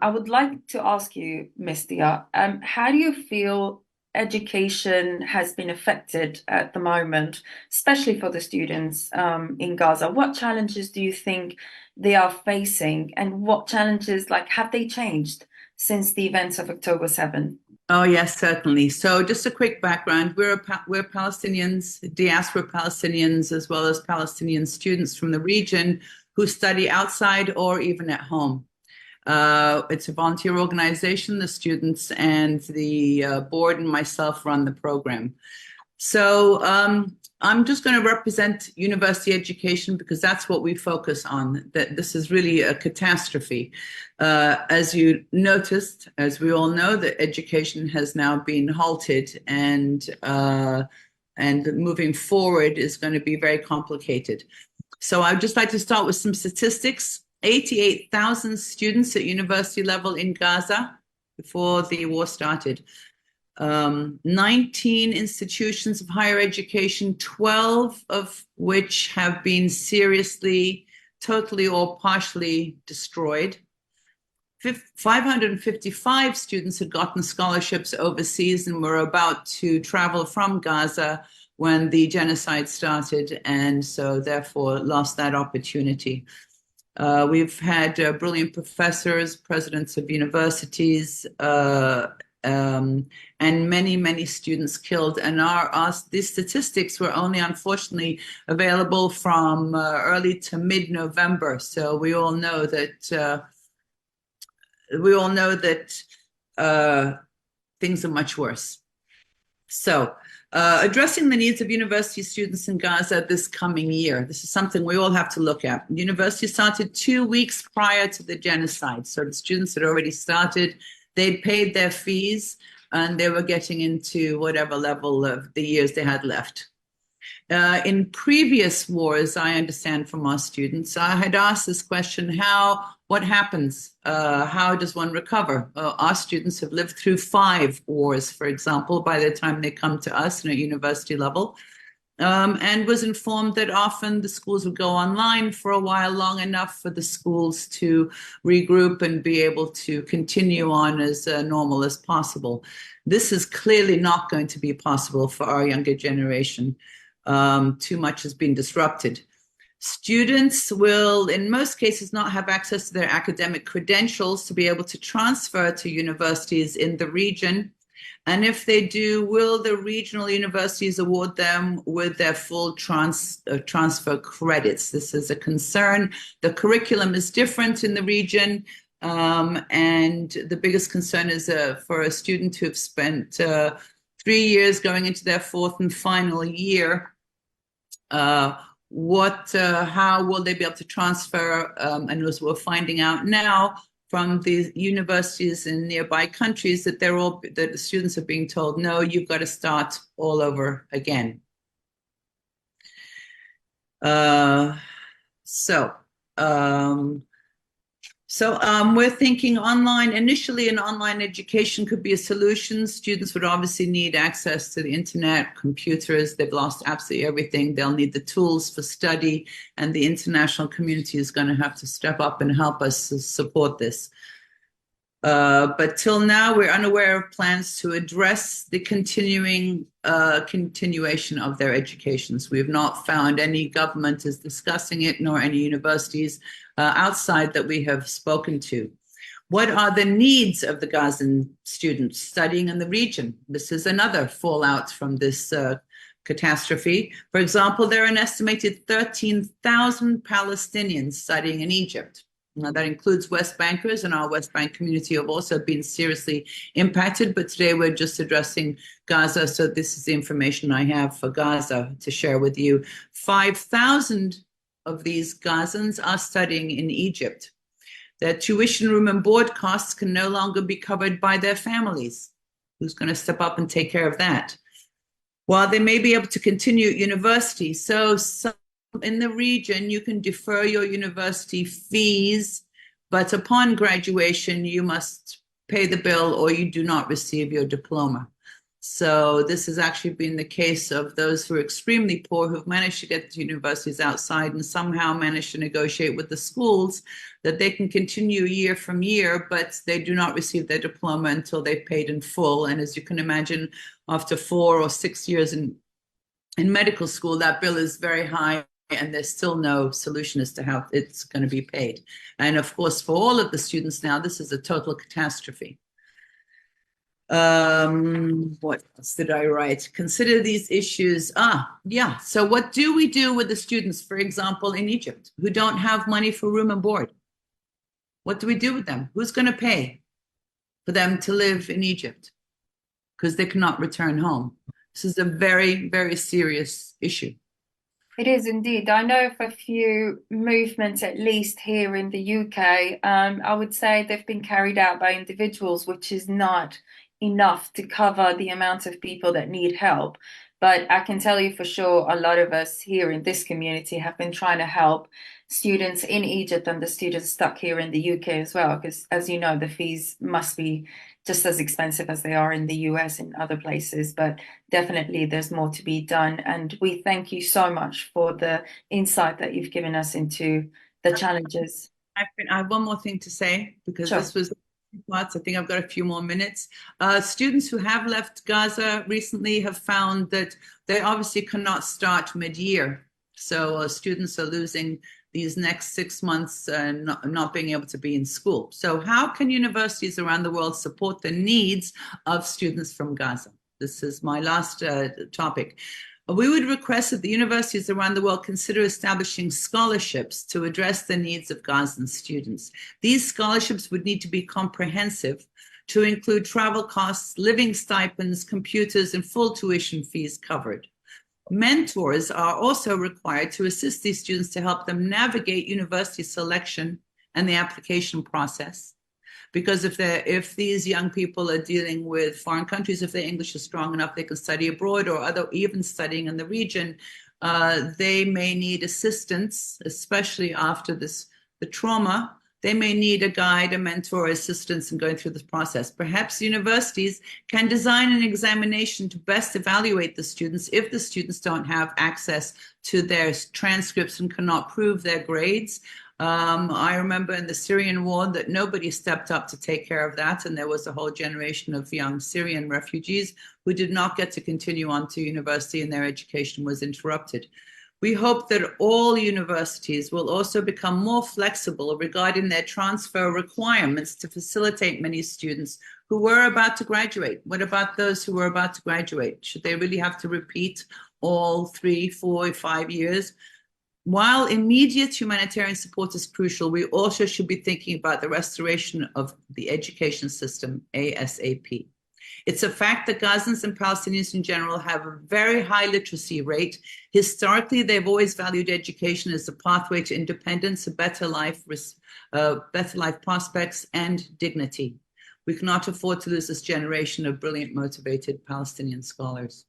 I would like to ask you, Miss Dia, how do you feel education has been affected at the moment, especially for the students in Gaza? What challenges do you think they are facing, and what challenges, like, have they changed since the events of October 7th? Oh, yes, certainly. So, just a quick background: we're Palestinians, diaspora Palestinians, as well as Palestinian students from the region who study outside or even at home. It's a volunteer organization. The students and the board and myself run the program. So I'm just going to represent university education because that's what we focus on. That this is really a catastrophe. As you noticed, as we all know, that education has now been halted, and moving forward is going to be very complicated. So I'd just like to start with some statistics. 88,000 students at university level in Gaza before the war started. 19 institutions of higher education, 12 of which have been seriously, totally or partially destroyed. 555 students had gotten scholarships overseas and were about to travel from Gaza when the genocide started, and so therefore lost that opportunity. We've had brilliant professors, presidents of universities, and many, many students killed. And these statistics were only, unfortunately, available from early to mid-November. So we all know that things are much worse. So, addressing the needs of university students in Gaza this coming year. This is something we all have to look at. The university started 2 weeks prior to the genocide. So the students had already started. They'd paid their fees, and they were getting into whatever level of the years they had left. In previous wars, I understand from our students, I had asked this question, what happens? How does one recover? Our students have lived through 5 wars, for example, by the time they come to us at university level, and was informed that often the schools would go online for a while, long enough for the schools to regroup and be able to continue on as normal as possible. This is clearly not going to be possible for our younger generation. Too much has been disrupted. Students will, in most cases, not have access to their academic credentials to be able to transfer to universities in the region. And if they do, will the regional universities award them with their full transfer credits? This is a concern. The curriculum is different in the region. And the biggest concern is for a student who have spent 3 years going into their 4th and final year. How will they be able to transfer? And as we're finding out now from the universities in nearby countries, that the students are being told, no, you've got to start all over again. We're thinking initially an online education could be a solution. Students would obviously need access to the internet, computers. They've lost absolutely everything. They'll need the tools for study, and the international community is going to have to step up and help us support this. But till now, we're unaware of plans to address the continuation of their educations. We have not found any government is discussing it, nor any universities outside that we have spoken to. What are the needs of the Gazan students studying in the region? This is another fallout from this catastrophe. For example, there are an estimated 13,000 Palestinians studying in Egypt. Now, that includes West Bankers, and our West Bank community have also been seriously impacted. But today we're just addressing Gaza. So this is the information I have for Gaza to share with you. 5,000 of these Gazans are studying in Egypt. Their tuition, room, and board costs can no longer be covered by their families. Who's going to step up and take care of that? While they may be able to continue at university, so some in the region, you can defer your university fees, but upon graduation, you must pay the bill or you do not receive your diploma. So this has actually been the case of those who are extremely poor who've managed to get to universities outside and somehow managed to negotiate with the schools that they can continue year from year, but they do not receive their diploma until they've paid in full. And as you can imagine, after 4 or 6 years in medical school, that bill is very high. And there's still no solution as to how it's going to be paid. And of course, for all of the students now, this is a total catastrophe. What else did I write? Consider these issues. Yeah. So what do we do with the students, for example, in Egypt, who don't have money for room and board? What do we do with them? Who's going to pay for them to live in Egypt? Because they cannot return home. This is a very, very serious issue. It is indeed. I know of a few movements, at least here in the UK. I would say they've been carried out by individuals, which is not enough to cover the amount of people that need help. But I can tell you for sure, a lot of us here in this community have been trying to help students in Egypt and the students stuck here in the UK as well, because as you know, the fees must be just as expensive as they are in the US and other places. But definitely there's more to be done. And we thank you so much for the insight that you've given us into the challenges. I have one more thing to say because Sure. this was parts. I think I've got a few more minutes. Students who have left Gaza recently have found that they obviously cannot start mid-year. So students are losing these next 6 months and not being able to be in school. So how can universities around the world support the needs of students from Gaza? This is my last topic. We would request that the universities around the world consider establishing scholarships to address the needs of Gazan students. These scholarships would need to be comprehensive to include travel costs, living stipends, computers, and full tuition fees covered. Mentors are also required to assist these students to help them navigate university selection and the application process. Because if these young people are dealing with foreign countries, if their English is strong enough, they can study abroad or even studying in the region, they may need assistance, especially after the trauma. They may need a guide, a mentor, assistance in going through this process. Perhaps universities can design an examination to best evaluate the students if the students don't have access to their transcripts and cannot prove their grades. I remember in the Syrian war that nobody stepped up to take care of that. And there was a whole generation of young Syrian refugees who did not get to continue on to university and their education was interrupted. We hope that all universities will also become more flexible regarding their transfer requirements to facilitate many students who were about to graduate. What about those who were about to graduate? Should they really have to repeat all 3, 4, 5 years? While immediate humanitarian support is crucial, we also should be thinking about the restoration of the education system ASAP. It's a fact that Gazans and Palestinians in general have a very high literacy rate. Historically, they've always valued education as a pathway to independence, a better life prospects, and dignity. We cannot afford to lose this generation of brilliant, motivated Palestinian scholars.